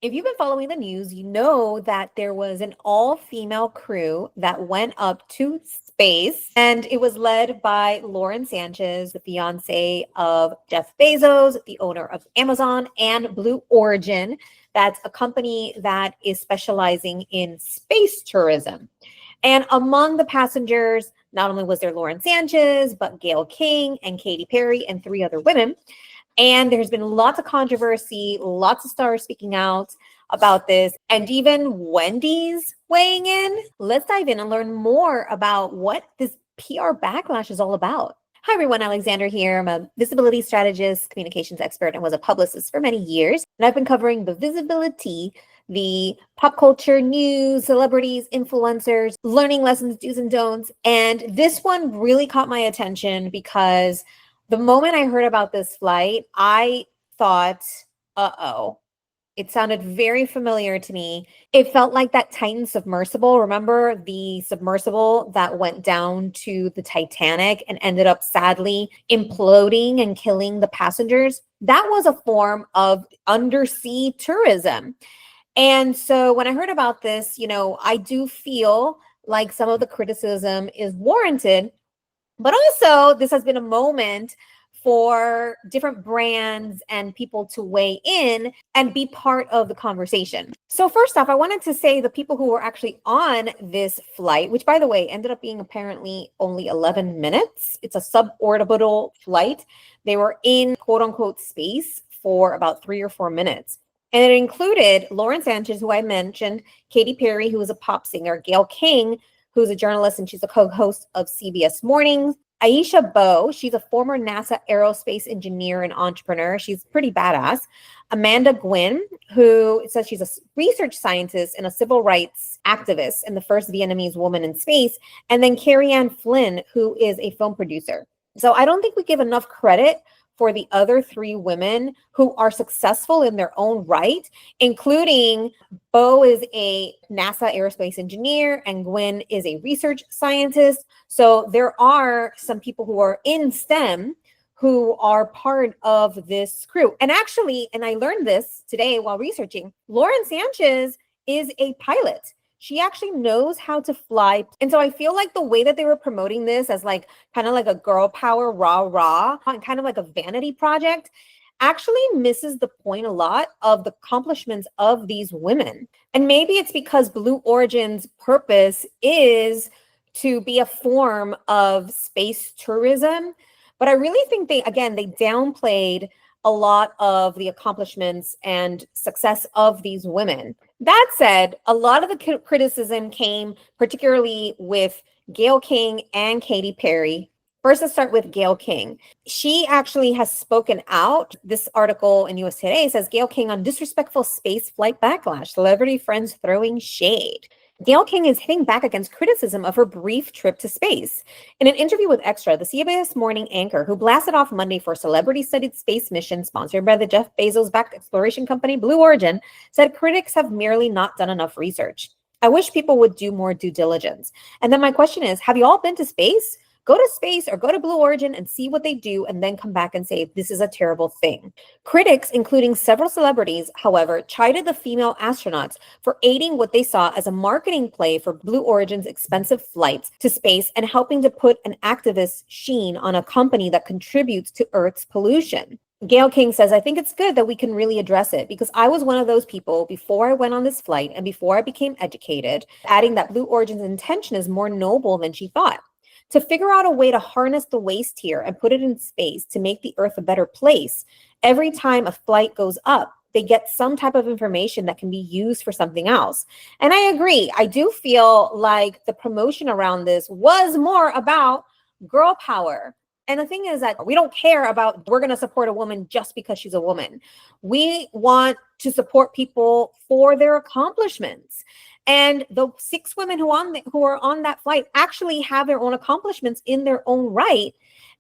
If you've been following the news, you know that there was an all-female crew that went up to space, and it was led by Lauren Sanchez, the fiance of Jeff Bezos, the owner of Amazon and Blue Origin. That's a company that is specializing in space tourism. And among the passengers, not only was there Lauren Sanchez, but Gayle King and Katy Perry and three other women. And there's been lots of controversy, lots of stars speaking out about this, and even Wendy's weighing in. Let's dive in and learn more about what this PR backlash is all about. Hi, everyone. Alexander here. I'm a visibility strategist, communications expert, and was a publicist for many years. And I've been covering the VisibiliTEA, the pop culture news, celebrities, influencers, learning lessons, do's and don'ts. And this one really caught my attention because the moment I heard about this flight, I thought, uh-oh. It sounded very familiar to me. It felt like that Titan submersible. Remember the submersible that went down to the Titanic and ended up sadly imploding and killing the passengers? That was a form of undersea tourism. And so when I heard about this, I do feel like some of the criticism is warranted. But also, this has been a moment for different brands and people to weigh in and be part of the conversation. So first off, I wanted to say the people who were actually on this flight, which by the way, ended up being apparently only 11 minutes. It's a suborbital flight. They were in quote unquote space for about 3 or 4 minutes. And it included Lauren Sanchez, who I mentioned, Katy Perry, who is a pop singer, Gayle King, who's a journalist and she's a co-host of CBS Mornings. Aisha Bowe, she's a former NASA aerospace engineer and entrepreneur. She's pretty badass. Amanda Gwynn, who says she's a research scientist and a civil rights activist and the first Vietnamese woman in space. And then Carrie Ann Flynn, who is a film producer. So I don't think we give enough credit for the other three women who are successful in their own right, including Bo is a NASA aerospace engineer and Gwen is a research scientist. So there are some people who are in STEM who are part of this crew. And actually, and I learned this today while researching, Lauren Sanchez is a pilot. She actually knows how to fly. And so I feel like the way that they were promoting this as like kind of like a girl power rah, kind of like a vanity project actually misses the point a lot of the accomplishments of these women. And maybe it's because Blue Origin's purpose is to be a form of space tourism. But I really think they downplayed a lot of the accomplishments and success of these women. That said, a lot of the criticism came particularly with Gayle King and Katy Perry. First, let's start with Gayle King. She actually has spoken out. This article in US Today says Gayle King on disrespectful space flight backlash, celebrity friends throwing shade. Gayle King is hitting back against criticism of her brief trip to space. In an interview with Extra, the CBS Morning anchor, who blasted off Monday for a celebrity-studied space mission sponsored by the Jeff Bezos-backed exploration company Blue Origin, said critics have merely not done enough research. I wish people would do more due diligence. And then my question is, have you all been to space? Go to space or go to Blue Origin and see what they do and then come back and say, this is a terrible thing. Critics, including several celebrities, however, chided the female astronauts for aiding what they saw as a marketing play for Blue Origin's expensive flights to space and helping to put an activist sheen on a company that contributes to Earth's pollution. Gayle King says, I think it's good that we can really address it because I was one of those people before I went on this flight and before I became educated, adding that Blue Origin's intention is more noble than she thought. To figure out a way to harness the waste here and put it in space to make the Earth a better place, every time a flight goes up, they get some type of information that can be used for something else. And I agree. I do feel like the promotion around this was more about girl power. And the thing is that we don't care about we're going to support a woman just because she's a woman. We want to support people for their accomplishments. And the 6 women who are on that flight actually have their own accomplishments in their own right.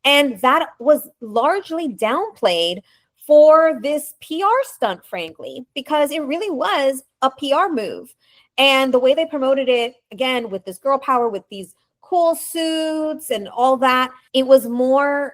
And that was largely downplayed for this PR stunt, frankly, because it really was a PR move. And the way they promoted it, again, with this girl power, with these cool suits and all that, it was more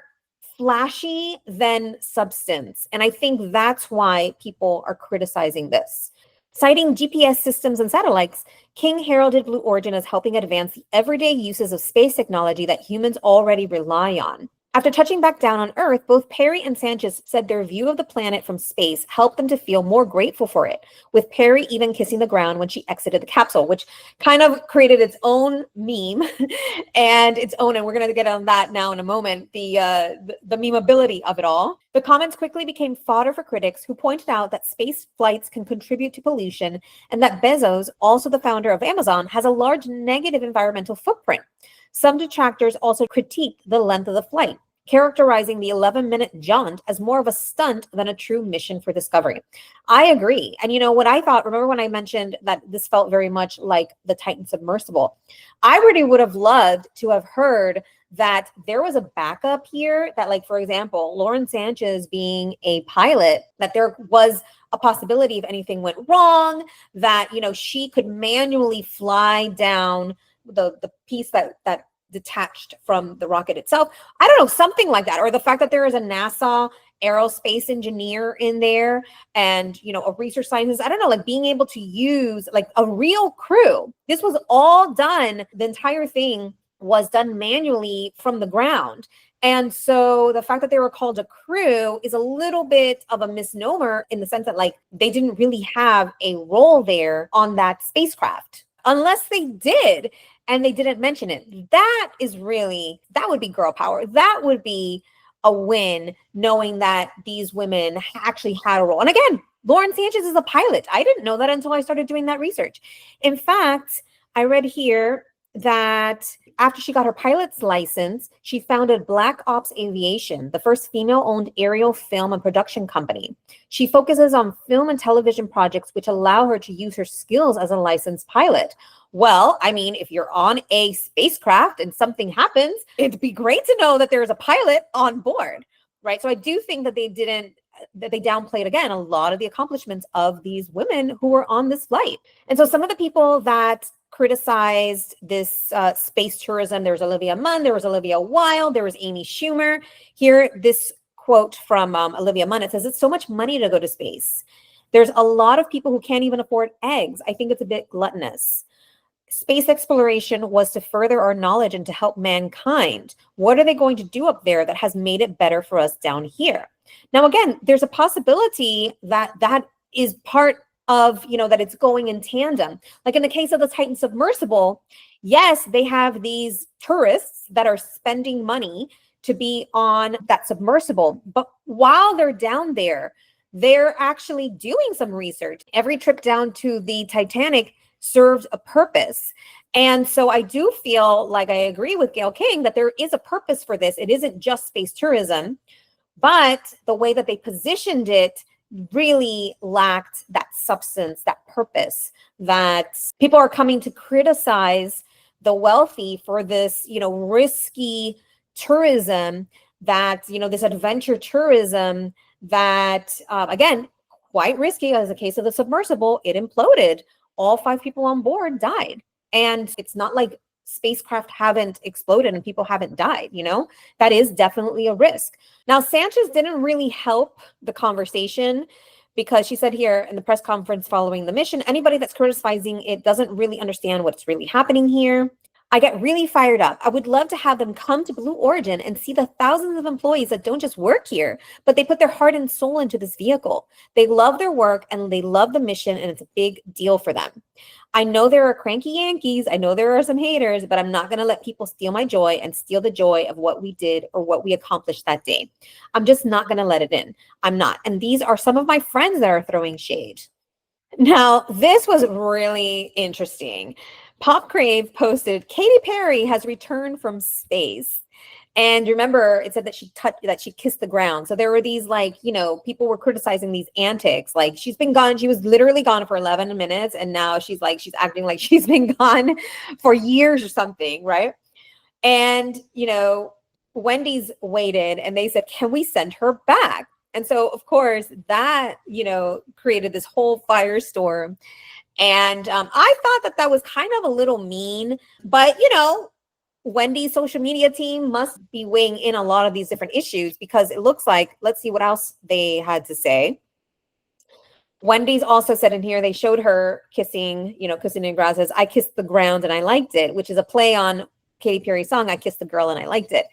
flashy than substance. And I think that's why people are criticizing this. Citing GPS systems and satellites, King heralded Blue Origin as helping advance the everyday uses of space technology that humans already rely on. After touching back down on Earth, both Perry and Sanchez said their view of the planet from space helped them to feel more grateful for it, with Perry even kissing the ground when she exited the capsule, which kind of created its own meme and its own, and we're going to get on that now in a moment, the memeability of it all. The comments quickly became fodder for critics who pointed out that space flights can contribute to pollution and that Bezos, also the founder of Amazon, has a large negative environmental footprint. Some detractors also critiqued the length of the flight, characterizing the 11-minute jaunt as more of a stunt than a true mission for discovery. I agree. And you know what I thought, remember when I mentioned that this felt very much like the Titan submersible? I really would have loved to have heard that there was a backup here, that, like, for example, Lauren Sanchez being a pilot, that there was a possibility if anything went wrong, that, you know, she could manually fly down the piece that detached from the rocket itself. I don't know, something like that. Or the fact that there is a NASA aerospace engineer in there and, you know, a research scientist. I don't know, like being able to use like a real crew. This was all done, the entire thing was done manually from the ground. And so the fact that they were called a crew is a little bit of a misnomer in the sense that, like, they didn't really have a role there on that spacecraft, unless they did and they didn't mention it. That would be girl power. That would be a win, knowing that these women actually had a role. And again, Lauren Sanchez is a pilot. I didn't know that until I started doing that research. In fact, I read here that after she got her pilot's license, she founded Black Ops Aviation, the first female-owned aerial film and production company. She focuses on film and television projects which allow her to use her skills as a licensed pilot. Well, I mean, if you're on a spacecraft and something happens, it'd be great to know that there's a pilot on board, right? So I do think that they downplayed, again, a lot of the accomplishments of these women who were on this flight. And so some of the people that criticized this space tourism, there was Olivia Munn, there was Olivia Wilde, there was Amy Schumer. Here, this quote from Olivia Munn, it says, "It's so much money to go to space. There's a lot of people who can't even afford eggs. I think it's a bit gluttonous. Space exploration was to further our knowledge and to help mankind. What are they going to do up there that has made it better for us down here?" Now, again, there's a possibility that that is part of, you know, that it's going in tandem. Like in the case of the Titan submersible, yes, they have these tourists that are spending money to be on that submersible, but while they're down there, they're actually doing some research. Every trip down to the Titanic served a purpose. And so I do feel like I agree with Gayle King that there is a purpose for this. It isn't just space tourism, but the way that they positioned it really lacked that substance, that purpose, that people are coming to criticize the wealthy for this, you know, risky tourism, that, you know, this adventure tourism that, again, quite risky. As the case of the submersible, it imploded. All 5 people on board died. And it's not like spacecraft haven't exploded and people haven't died, you know? That is definitely a risk. Now, Sanchez didn't really help the conversation, because she said here in the press conference following the mission, anybody that's criticizing it doesn't really understand what's really happening here. I get really fired up. I would love to have them come to Blue Origin and see the thousands of employees that don't just work here, but they put their heart and soul into this vehicle. They love their work and they love the mission, and it's a big deal for them. I know there are cranky Yankees. I know there are some haters, but I'm not going to let people steal my joy and steal the joy of what we did or what we accomplished that day. I'm just not going to let it in. I'm not. And these are some of my friends that are throwing shade. Now, this was really interesting. Pop Crave posted, Katy Perry has returned from space. And remember, it said that she kissed the ground. So there were these, like, you know, people were criticizing these antics. Like, she's been gone. She was literally gone for 11 minutes. And now she's acting like she's been gone for years or something, right? And, you know, Wendy's waited and they said, can we send her back? And so, of course, that, you know, created this whole firestorm. And I thought that was kind of a little mean, but, you know, Wendy's social media team must be weighing in a lot of these different issues, because it looks like, let's see what else they had to say. Wendy's also said in here, they showed her kissing, kissing in grass, says, I kissed the ground and I liked it, which is a play on Katy Perry's song, I Kissed the Girl and I Liked It.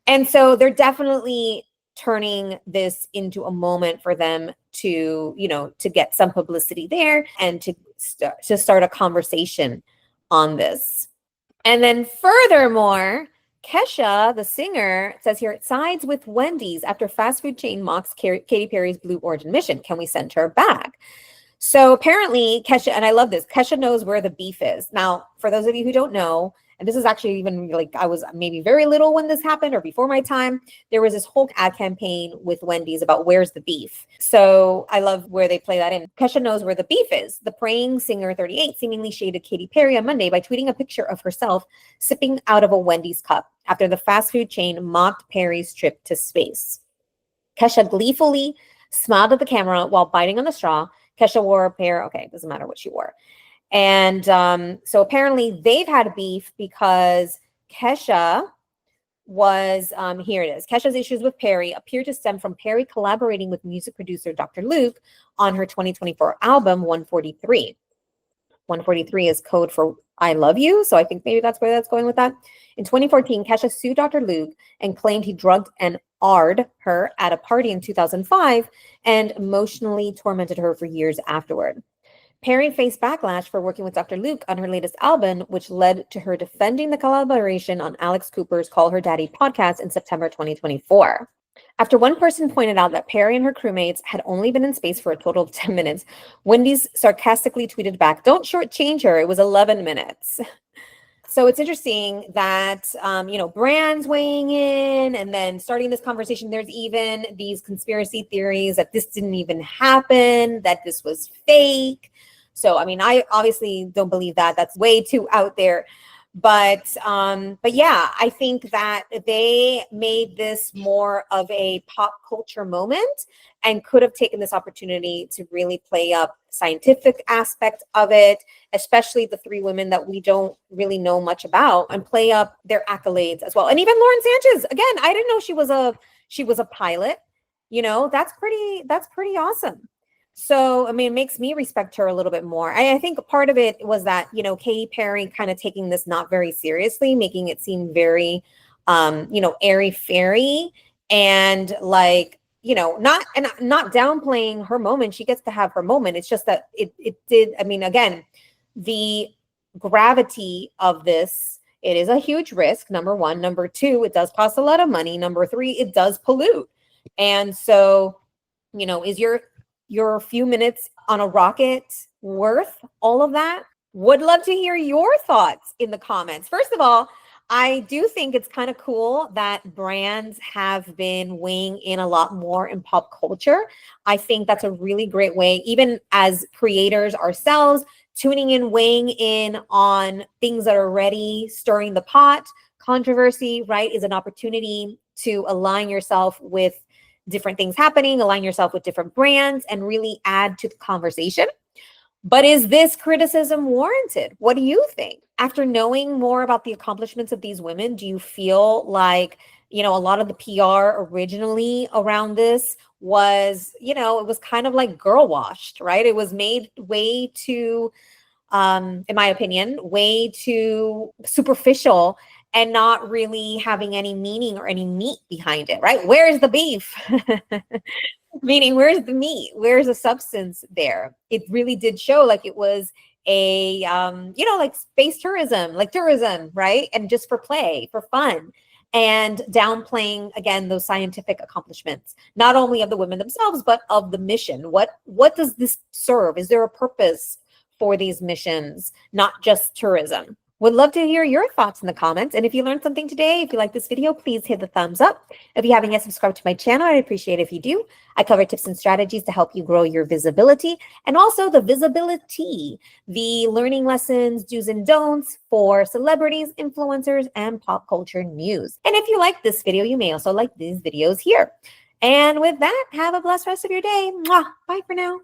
And so they're definitely turning this into a moment for them to, to get some publicity there and to start a conversation on this. And then furthermore, Kesha, the singer, says here, it sides with Wendy's after fast food chain mocks Katy Perry's Blue Origin mission. Can we send her back? So apparently Kesha, and I love this, Kesha knows where the beef is. Now, for those of you who don't know, and this is actually even like I was maybe very little when this happened or before my time, there was this whole ad campaign with Wendy's about where's the beef. So I love where they play that in. Kesha knows where the beef is. The praying singer 38 seemingly shaded Katy Perry on Monday by tweeting a picture of herself sipping out of a Wendy's cup after the fast food chain mocked Perry's trip to space. Kesha gleefully smiled at the camera while biting on the straw. Kesha wore a pair, okay, it doesn't matter what she wore. And so apparently they've had beef because Kesha was, here it is. Kesha's issues with Perry appear to stem from Perry collaborating with music producer Dr. Luke on her 2024 album, 143. 143 is code for I love you. So I think maybe that's where that's going with that. In 2014, Kesha sued Dr. Luke and claimed he drugged and AR'd her at a party in 2005 and emotionally tormented her for years afterward. Perry faced backlash for working with Dr. Luke on her latest album, which led to her defending the collaboration on Alex Cooper's Call Her Daddy podcast in September 2024. After one person pointed out that Perry and her crewmates had only been in space for a total of 10 minutes, Wendy's sarcastically tweeted back, "Don't shortchange her, it was 11 minutes." So it's interesting that, brands weighing in and then starting this conversation. There's even these conspiracy theories that this didn't even happen, that this was fake. So, I mean, I obviously don't believe that. That's way too out there. But yeah, I think that they made this more of a pop culture moment and could have taken this opportunity to really play up scientific aspect of it, especially the three women that we don't really know much about, and play up their accolades as well. And even Lauren Sanchez, again, I didn't know she was a pilot. That's pretty awesome. So, I mean, it makes me respect her a little bit more. I think part of it was that, Katy Perry kind of taking this not very seriously, making it seem very, airy-fairy and like, not downplaying her moment. She gets to have her moment. It's just that it did. I mean, again, the gravity of this, it is a huge risk. Number one. Number two, it does cost a lot of money. Number three, it does pollute. And so, is your few minutes on a rocket worth all of that? Would love to hear your thoughts in the comments. First of all, I do think it's kind of cool that brands have been weighing in a lot more in pop culture. I think that's a really great way, even as creators ourselves, tuning in, weighing in on things that are already stirring the pot. Controversy, right, is an opportunity to align yourself with different things happening, align yourself with different brands, and really add to the conversation. But is this criticism warranted? What do you think? After knowing more about the accomplishments of these women, do you feel like, a lot of the PR originally around this was, it was kind of like girl washed, right? It was made way too, in my opinion, way too superficial and not really having any meaning or any meat behind it, right? Where's the beef? Meaning, where's the meat? Where's the substance there? It really did show like it was a, like space tourism, right? And just for play, for fun, and downplaying, again, those scientific accomplishments, not only of the women themselves, but of the mission. What does this serve? Is there a purpose for these missions, not just tourism? Would love to hear your thoughts in the comments. And if you learned something today, if you like this video, please hit the thumbs up. If you haven't yet subscribed to my channel, I'd appreciate it if you do. I cover tips and strategies to help you grow your visibility, and also the VisibiliTEA, the learning lessons, do's and don'ts for celebrities, influencers, and pop culture news. And if you like this video, you may also like these videos here. And with that, have a blessed rest of your day. Mwah. Bye for now.